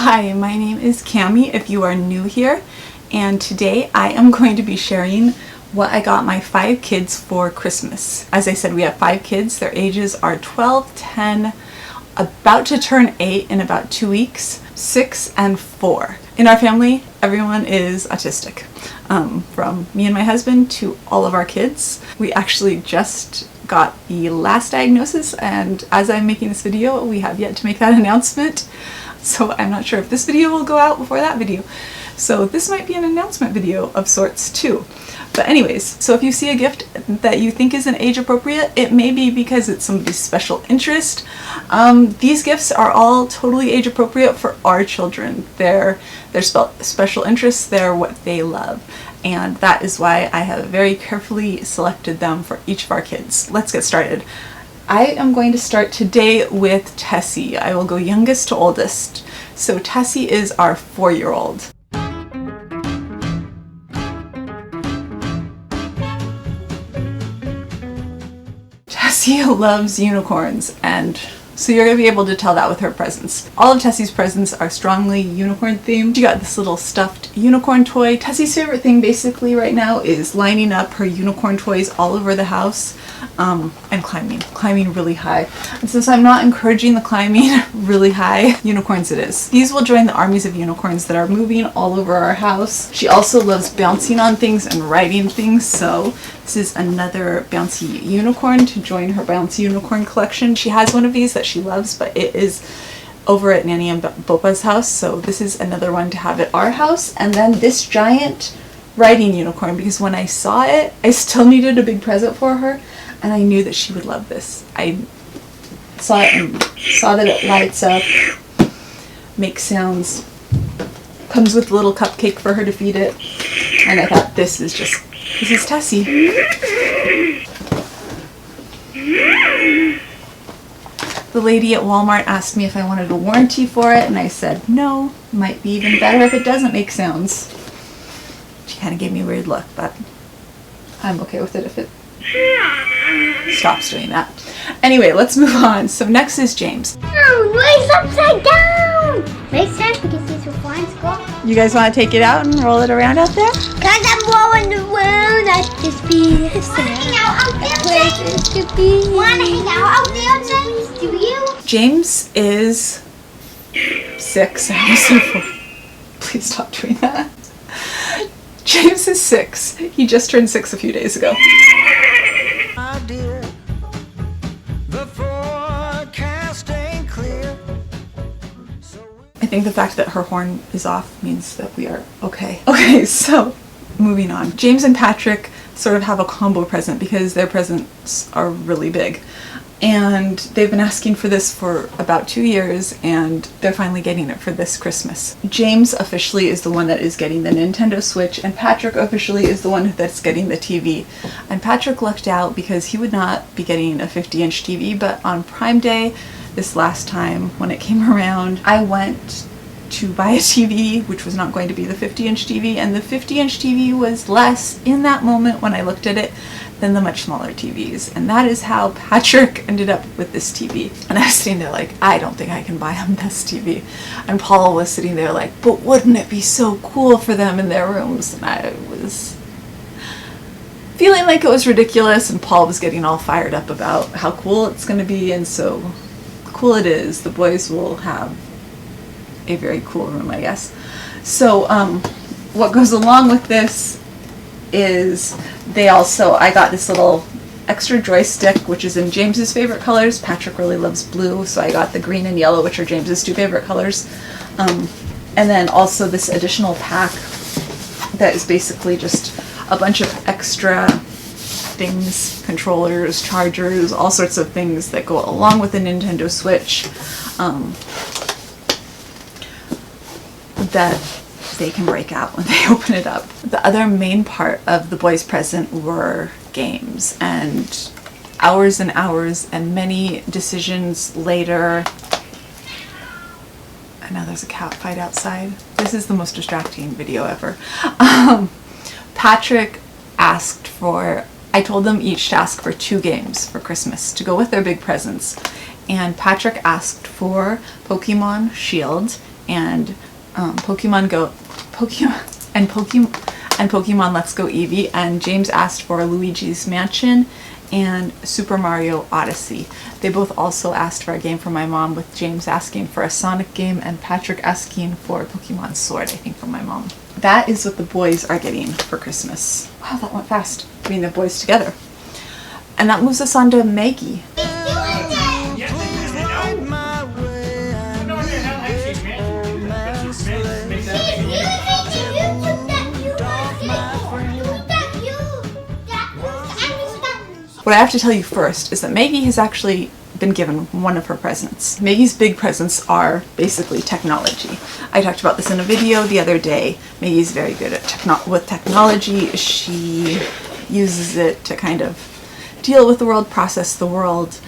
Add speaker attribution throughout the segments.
Speaker 1: Hi, my name is Cammie if you are new here, and today I am going to be sharing what I got my 5 kids for Christmas. As I said, we have 5 kids. Their ages are 12, 10, about to turn 8 in about 2 weeks, 6, and 4. In our family, everyone is autistic, from me and my husband to all of our kids. We actually just got the last diagnosis, and as I'm making this video, we have yet to make that announcement. So I'm not sure if this video will go out before that video. So this might be an announcement video of sorts too. But anyways, so if you see a gift that you think isn't age appropriate, it may be because it's somebody's special interest. These gifts are all totally age appropriate for our children. They're special interests, they're what they love. And that is why I have very carefully selected them for each of our kids. Let's get started. I am going to start today with Tessie. I will go youngest to oldest. So Tessie is our 4-year-old. Tessie loves unicorns, and so you're going to be able to tell that with her presents. All of Tessie's presents are strongly unicorn themed. She got this little stuffed unicorn toy. Tessie's favorite thing basically right now is lining up her unicorn toys all over the house and climbing really high. And since I'm not encouraging the climbing really high, unicorns it is. These will join the armies of unicorns that are moving all over our house. She also loves bouncing on things and riding things, so this is another bouncy unicorn to join her bouncy unicorn collection. She has one of these that she loves, but it is over at Nanny and Bopa's house, so this is another one to have at our house. And then this giant riding unicorn, because when I saw it, I still needed a big present for her, and I knew that she would love this. I saw it and saw that it lights up, makes sounds, comes with a little cupcake for her to feed it, and I thought this is Tessie. The lady at Walmart asked me if I wanted a warranty for it, and I said no. Might be even better if it doesn't make sounds. She kind of gave me a weird look, but I'm okay with it if it stops doing that. Anyway, let's move on. So next is James.
Speaker 2: It's upside down! Makes sense because these were flying school.
Speaker 1: You guys want to take it out and roll it around out there?
Speaker 2: Cause I'm rolling around at the speed. Wanna hang out there, James? Wanna hang out there, James? Do you?
Speaker 1: James is 6. I was so full. Please stop doing that. James is 6. He just turned 6 a few days ago. I think the fact that her horn is off means that we are okay. Okay, so moving on. James and Patrick sort of have a combo present because their presents are really big. And they've been asking for this for about 2 years, and they're finally getting it for this Christmas. James officially is the one that is getting the Nintendo Switch, and Patrick officially is the one that's getting the TV. And Patrick lucked out because he would not be getting a 50-inch TV, but on Prime Day, this last time when it came around, I went to buy a TV, which was not going to be the 50-inch TV, and the 50-inch TV was less in that moment when I looked at it than the much smaller TVs. And that is how Patrick ended up with this TV. And I was sitting there like, I don't think I can buy him this TV. And Paul was sitting there like, but wouldn't it be so cool for them in their rooms? And I was feeling like it was ridiculous, and Paul was getting all fired up about how cool it's going to be, and so cool it is. The boys will have a very cool room, I guess. So what goes along with this is I got this little extra joystick, which is in James's favorite colors. Patrick really loves blue, so I got the green and yellow, which are James's 2 favorite colors. And then also this additional pack that is basically just a bunch of extra things, controllers, chargers, all sorts of things that go along with the Nintendo Switch, that they can break out when they open it up. The other main part of the boys' present were games, and hours and many decisions later. I know there's a cat fight outside. This is the most distracting video ever. Patrick asked for, I told them each to ask for 2 games for Christmas to go with their big presents. And Patrick asked for Pokemon Shield and Pokemon Let's Go Eevee, and James asked for Luigi's Mansion and Super Mario Odyssey. They both also asked for a game for my mom, with James asking for a Sonic game and Patrick asking for Pokemon Sword, I think, from my mom. That is what the boys are getting for Christmas. Wow, that went fast, bringing the boys together. And that moves us on to Maggie. What I have to tell you first is that Maggie has actually been given one of her presents. Maggie's big presents are basically technology. I talked about this in a video the other day. Maggie's very good at technology. She uses it to kind of deal with the world, process the world,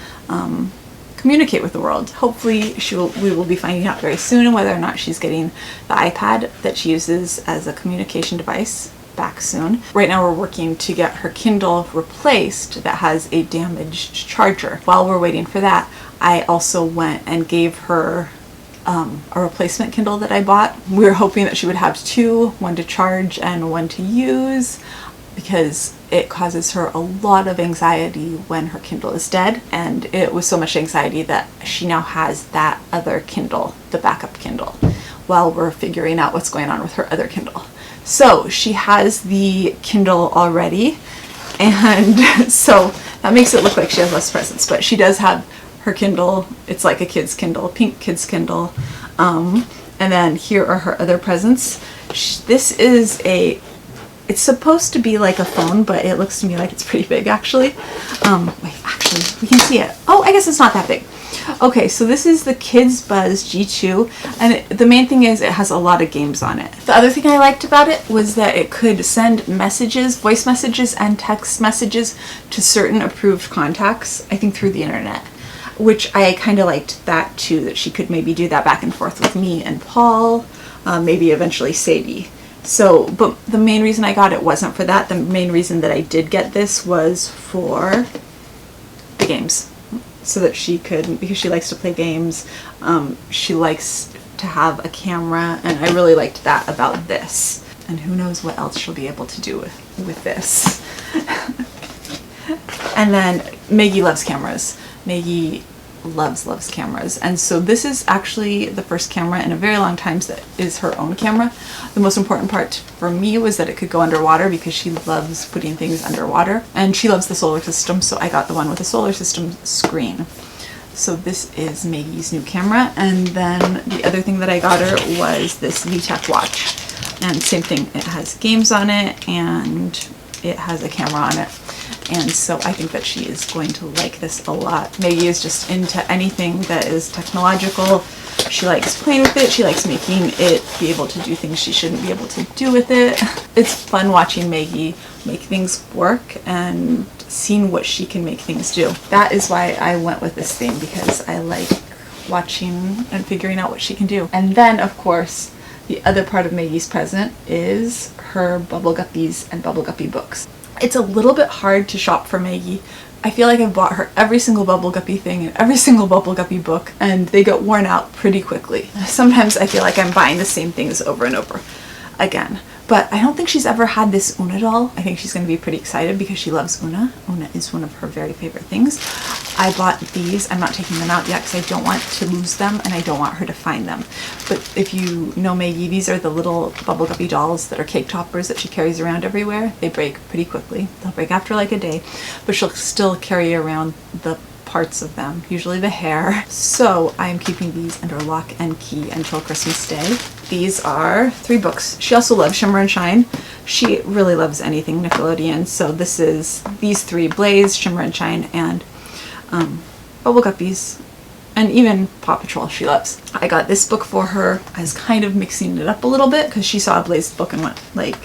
Speaker 1: communicate with the world. Hopefully we will be finding out very soon whether or not she's getting the iPad that she uses as a communication device back soon. Right now we're working to get her Kindle replaced that has a damaged charger. While we're waiting for that, I also went and gave her a replacement Kindle that I bought. We were hoping that she would have two, one to charge and one to use, because it causes her a lot of anxiety when her Kindle is dead, and it was so much anxiety that she now has that other Kindle, the backup Kindle, while we're figuring out what's going on with her other Kindle. So she has the Kindle already, and so that makes it look like she has less presents, but she does have her Kindle. It's like a kid's Kindle, pink kid's Kindle. And then here are her other presents. This is it's supposed to be like a phone, but it looks to me like it's pretty big actually. Wait, actually, we can see it. Oh, I guess it's not that big. Okay, so this is the Kids Buzz G2, and the main thing is it has a lot of games on it. The other thing I liked about it was that it could send messages, voice messages and text messages to certain approved contacts, I think through the internet, which I kind of liked that too, that she could maybe do that back and forth with me and Paul, maybe eventually Sadie. So, but the main reason I got it wasn't for that. The main reason that I did get this was for the games. So that she could, because she likes to play games, she likes to have a camera, and I really liked that about this. And who knows what else she'll be able to do with this. And then Maggie loves cameras. Maggie loves cameras, and so this is actually the first camera in a very long time that is her own camera. The most important part for me was that it could go underwater, because she loves putting things underwater, and she loves the solar system, so I got the one with the solar system screen. So this is Maggie's new camera, and then the other thing that I got her was this VTech watch, and same thing, it has games on it and it has a camera on it. And so I think that she is going to like this a lot. Maggie is just into anything that is technological. She likes playing with it. She likes making it be able to do things she shouldn't be able to do with it. It's fun watching Maggie make things work and seeing what she can make things do. That is why I went with this thing, because I like watching and figuring out what she can do. And then, of course, the other part of Maggie's present is her Bubble Guppies and Bubble Guppy books. It's a little bit hard to shop for Maggie. I feel like I've bought her every single Bubble Guppy thing and every single Bubble Guppy book, and they get worn out pretty quickly. Sometimes I feel like I'm buying the same things over and over again. But I don't think she's ever had this Una doll. I think she's going to be pretty excited because she loves Una. Una is one of her very favorite things. I bought these. I'm not taking them out yet because I don't want to lose them and I don't want her to find them. But if you know Maggie, these are the little Bubble Guppy dolls that are cake toppers that she carries around everywhere. They break pretty quickly. They'll break after like a day, but she'll still carry around the parts of them, usually the hair. So I'm keeping these under lock and key until Christmas Day. These are 3 books. She also loves Shimmer and Shine. She really loves anything Nickelodeon. So this is these 3, Blaze, Shimmer and Shine, and Bubble Guppies, and even Paw Patrol she loves. I got this book for her. I was kind of mixing it up a little bit because she saw a Blaze book and went like,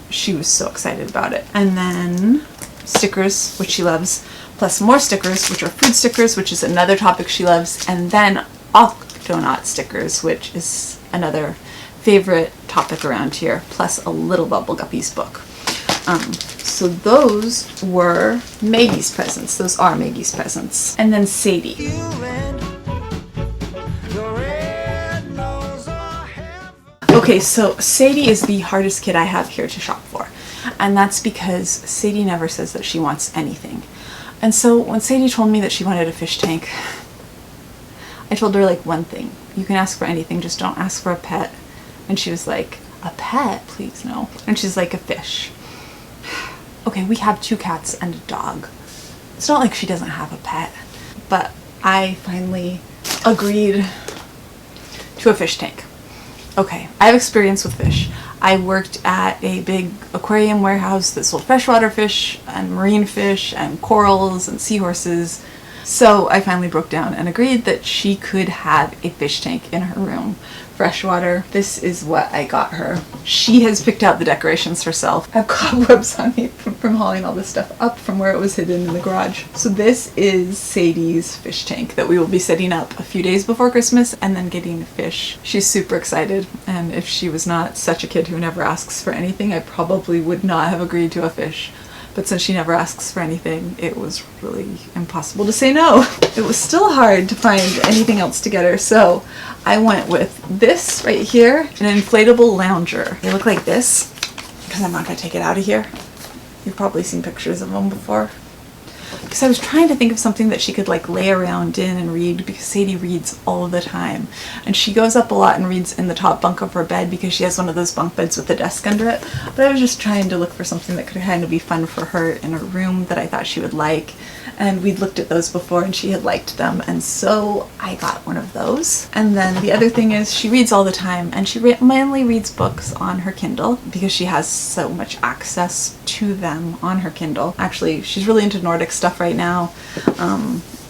Speaker 1: she was so excited about it. And then stickers, which she loves, plus more stickers, which are food stickers, which is another topic she loves, and then Octonaut stickers, which is another favorite topic around here, plus a little Bubble Guppies book. So those were Maggie's presents. Those are Maggie's presents. And then Sadie. Okay, so Sadie is the hardest kid I have here to shop for. And that's because Sadie never says that she wants anything. And so when Sadie told me that she wanted a fish tank, I told her like one thing. You can ask for anything, just don't ask for a pet. And she was like, a pet? Please no. And she's like, a fish. Okay, we have 2 cats and a dog. It's not like she doesn't have a pet. But I finally agreed to a fish tank. Okay, I have experience with fish. I worked at a big aquarium warehouse that sold freshwater fish and marine fish and corals and seahorses. So I finally broke down and agreed that she could have a fish tank in her room. Freshwater. This is what I got her. She has picked out the decorations herself. I have cobwebs on me from hauling all this stuff up from where it was hidden in the garage. So this is Sadie's fish tank that we will be setting up a few days before Christmas and then getting a fish. She's super excited, and if she was not such a kid who never asks for anything, I probably would not have agreed to a fish. But since she never asks for anything, it was really impossible to say no. It was still hard to find anything else to get her, so I went with this right here, an inflatable lounger. They look like this, because I'm not going to take it out of here. You've probably seen pictures of them before. Because I was trying to think of something that she could like lay around in and read, because Sadie reads all the time. And she goes up a lot and reads in the top bunk of her bed because she has one of those bunk beds with a desk under it. But I was just trying to look for something that could kind of be fun for her in her room that I thought she would like. And we'd looked at those before and she had liked them, and so I got one of those. And then the other thing is she reads all the time, and she mainly reads books on her Kindle because she has so much access to them on her Kindle. Actually, she's really into Nordic stuff right now.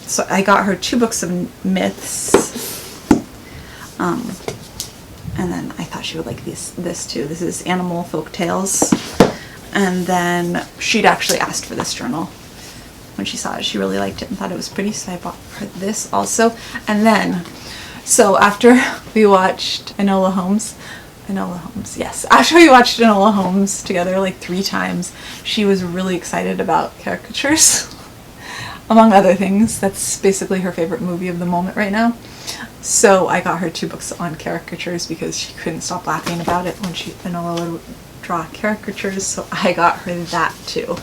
Speaker 1: So I got her 2 books of myths. And then I thought she would like this too. This is Animal Folk Tales. And then she'd actually asked for this journal. When she saw it, she really liked it and thought it was pretty, so I bought her this also. And then, so after we watched Enola Holmes, yes. After we watched Enola Holmes together like 3 times, she was really excited about caricatures. Among other things, that's basically her favorite movie of the moment right now. So I got her 2 books on caricatures because she couldn't stop laughing about it when Enola would draw caricatures, so I got her that too.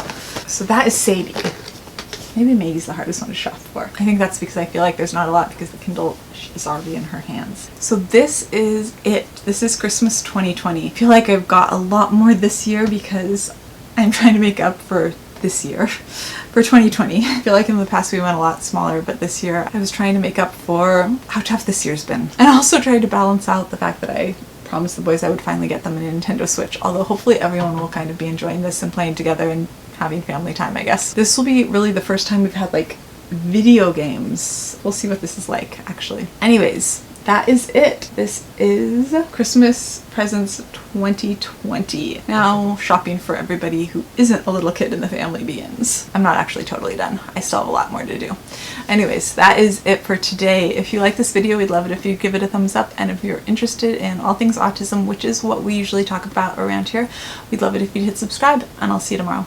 Speaker 1: So that is Sadie. Maybe Maggie's the hardest one to shop for. I think that's because I feel like there's not a lot because the Kindle is already in her hands. So this is it. This is Christmas 2020. I feel like I've got a lot more this year because I'm trying to make up for this year, for 2020. I feel like in the past we went a lot smaller, but this year I was trying to make up for how tough this year's been. And also trying to balance out the fact that I promised the boys I would finally get them a Nintendo Switch, although hopefully everyone will kind of be enjoying this and playing together and having family time, I guess. This will be really the first time we've had like video games. We'll see what this is like, actually. Anyways, that is it. This is Christmas presents 2020. Now shopping for everybody who isn't a little kid in the family begins. I'm not actually totally done. I still have a lot more to do. Anyways, that is it for today. If you like this video, we'd love it if you give it a thumbs up, and if you're interested in all things autism, which is what we usually talk about around here, we'd love it if you'd hit subscribe, and I'll see you tomorrow.